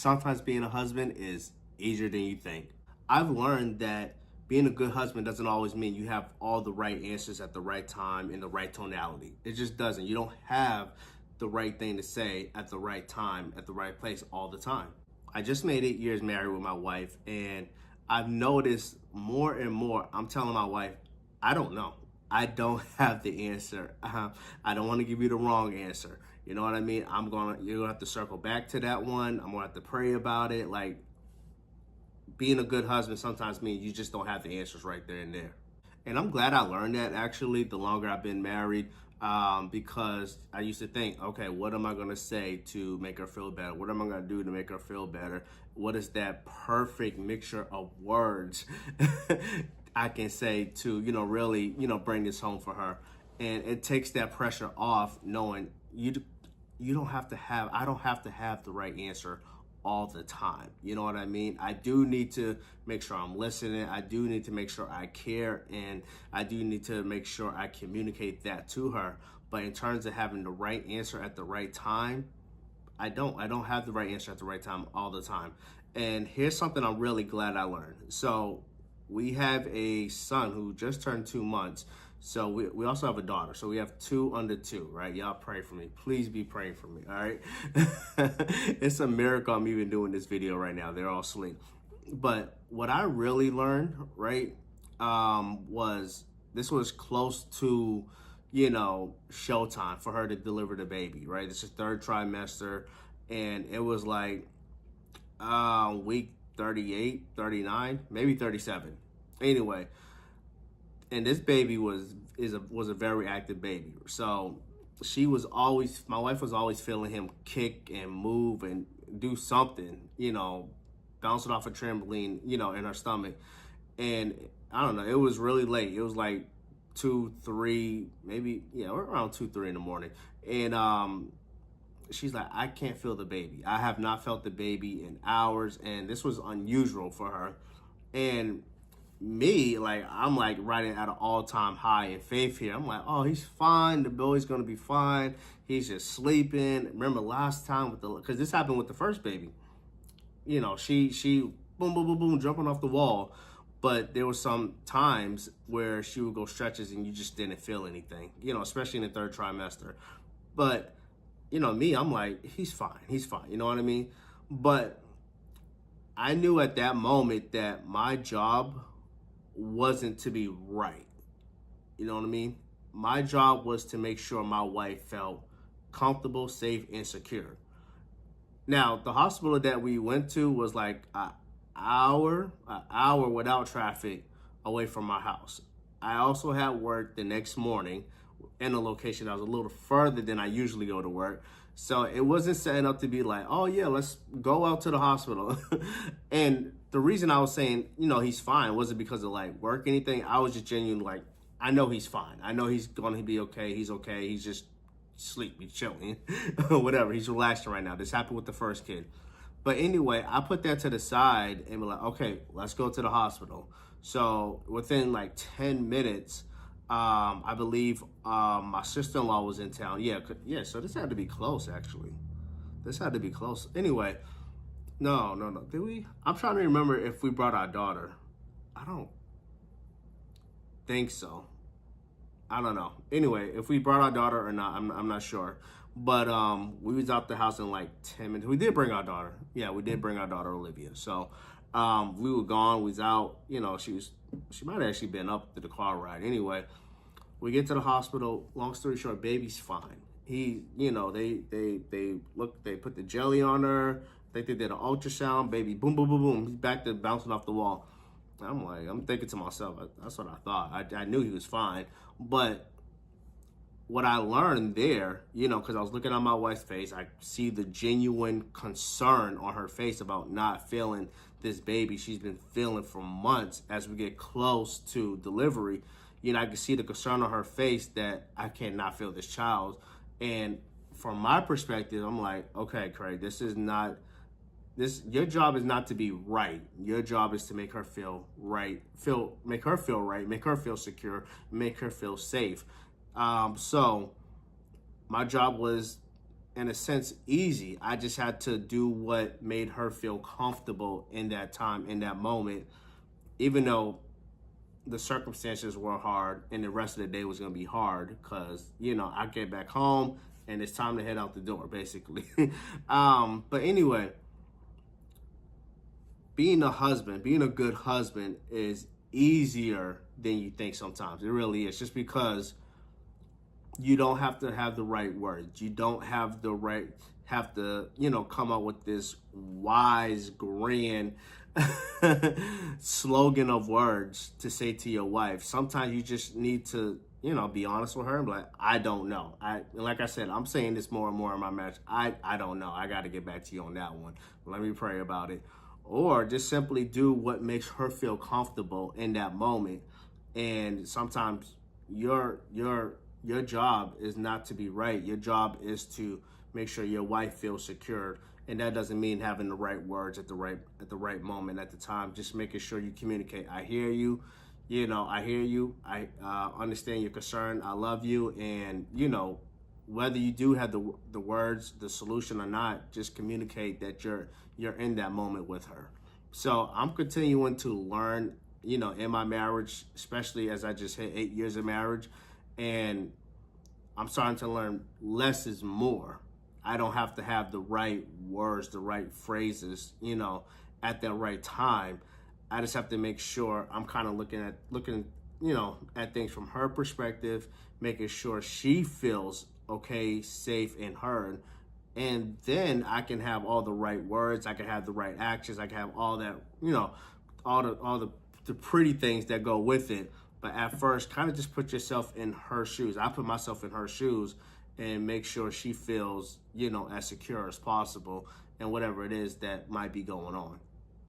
sometimes being a husband is easier than you think. I've learned that being a good husband doesn't always mean you have all the right answers at the right time in the right tonality. It just doesn't. You don't have the right thing to say at the right time, at the right place all the time. I just made 8 years married with my wife, and I've noticed more and more, I'm telling my wife, I don't know. I don't have the answer. I don't want to give you the wrong answer. You know what I mean? You're gonna have to circle back to that one. I'm gonna have to pray about it. Like, being a good husband sometimes means you just don't have the answers right there and there. And I'm glad I learned that actually the longer I've been married, because I used to think, okay, what am I going to say to make her feel better? What am I going to do to make her feel better? What is that perfect mixture of words I can say to, really, bring this home for her? And it takes that pressure off knowing you don't have to have, I don't have to have the right answer all the time. You know what I mean? I do need to make sure I'm listening. I do need to make sure I care, and I do need to make sure I communicate that to her. But in terms of having the right answer at the right time, I don't have the right answer at the right time all the time. And here's something I'm really glad I learned. So we have a son who just turned 2 months. So we also have a daughter. So we have two under two, right? Y'all pray for me. Please be praying for me, all right? It's a miracle I'm even doing this video right now. They're all asleep. But what I really learned, right, was this was close to, showtime for her to deliver the baby, right? This is third trimester. And it was like week 38, 39, maybe 37. Anyway, and this baby was a very active baby. So my wife was always feeling him kick and move and do something, bouncing off a trampoline, in her stomach. And I don't know, it was really late. It was like 2, 3, maybe, around 2, 3 in the morning. And she's like, I can't feel the baby. I have not felt the baby in hours, and this was unusual for her. And me, like, I'm like riding at an all-time high in faith here. I'm like, oh, he's fine. The boy's gonna be fine. He's just sleeping. Remember last time because this happened with the first baby. She boom, boom, boom, boom, jumping off the wall. But there were some times where she would go stretches and you just didn't feel anything, especially in the third trimester. But, me, I'm like, he's fine. He's fine. You know what I mean? But I knew at that moment that my job wasn't to be right. You know what I mean? My job was to make sure my wife felt comfortable, safe, and secure. Now, the hospital that we went to was like an hour without traffic away from my house. I also had work the next morning in a location that was a little further than I usually go to work. So it wasn't setting up to be like, oh yeah, let's go out to the hospital. And the reason I was saying, he's fine wasn't because of like work or anything. I was just genuinely like, I know he's fine. I know he's going to be okay. He's okay. He's just sleep. He's chilling. Whatever. He's relaxing right now. This happened with the first kid. But anyway, I put that to the side and be like, okay, let's go to the hospital. So within like 10 minutes, I believe my sister-in-law was in town. Yeah, so this had to be close, actually. This had to be close. Anyway, no. Did we? I'm trying to remember if we brought our daughter. I don't think so. I don't know. Anyway, if we brought our daughter or not, I'm not sure. But we was out the house in like 10 minutes. We did bring our daughter. Yeah, we did bring our daughter, Olivia. So we were gone. We was out. She might have actually been up to the car ride. Anyway, we get to the hospital. Long story short, baby's fine. They put the jelly on her. They did an ultrasound. Baby, boom, boom, boom, boom. He's back to bouncing off the wall. I'm thinking to myself, that's what I thought. I knew he was fine. But what I learned there, because I was looking at my wife's face, I see the genuine concern on her face about not feeling this baby she's been feeling for months. As we get close to delivery, I can see the concern on her face that I cannot feel this child. And from my perspective, I'm like, okay, Craig, your job is not to be right. Your job is to make her feel right, make her feel right, make her feel secure, make her feel safe. So my job was in a sense, easy. I just had to do what made her feel comfortable in that time, in that moment, even though the circumstances were hard and the rest of the day was going to be hard because, I get back home and it's time to head out the door, basically. But anyway, being a good husband is easier than you think sometimes. It really is, just because you don't have to have the right words. You don't have to, come up with this wise, grand slogan of words to say to your wife. Sometimes you just need to, be honest with her and be like, I don't know. Like I said, I'm saying this more and more in my marriage. I don't know. I got to get back to you on that one. Let me pray about it. Or just simply do what makes her feel comfortable in that moment. And sometimes your job is not to be right. Your job is to make sure your wife feels secure, and that doesn't mean having the right words at the right moment, at the time. Just making sure you communicate. I hear you. I hear you. I understand your concern. I love you, and whether you do have the words, the solution or not, just communicate that you're in that moment with her. So I'm continuing to learn, in my marriage, especially as I just hit 8 years of marriage. And I'm starting to learn less is more. I don't have to have the right words, the right phrases, at the right time. I just have to make sure I'm kind of looking, at things from her perspective, making sure she feels okay, safe, and heard. And then I can have all the right words. I can have the right actions. I can have all that, all the pretty things that go with it. But at first, kind of just put yourself in her shoes. I put myself in her shoes and make sure she feels, as secure as possible and whatever it is that might be going on.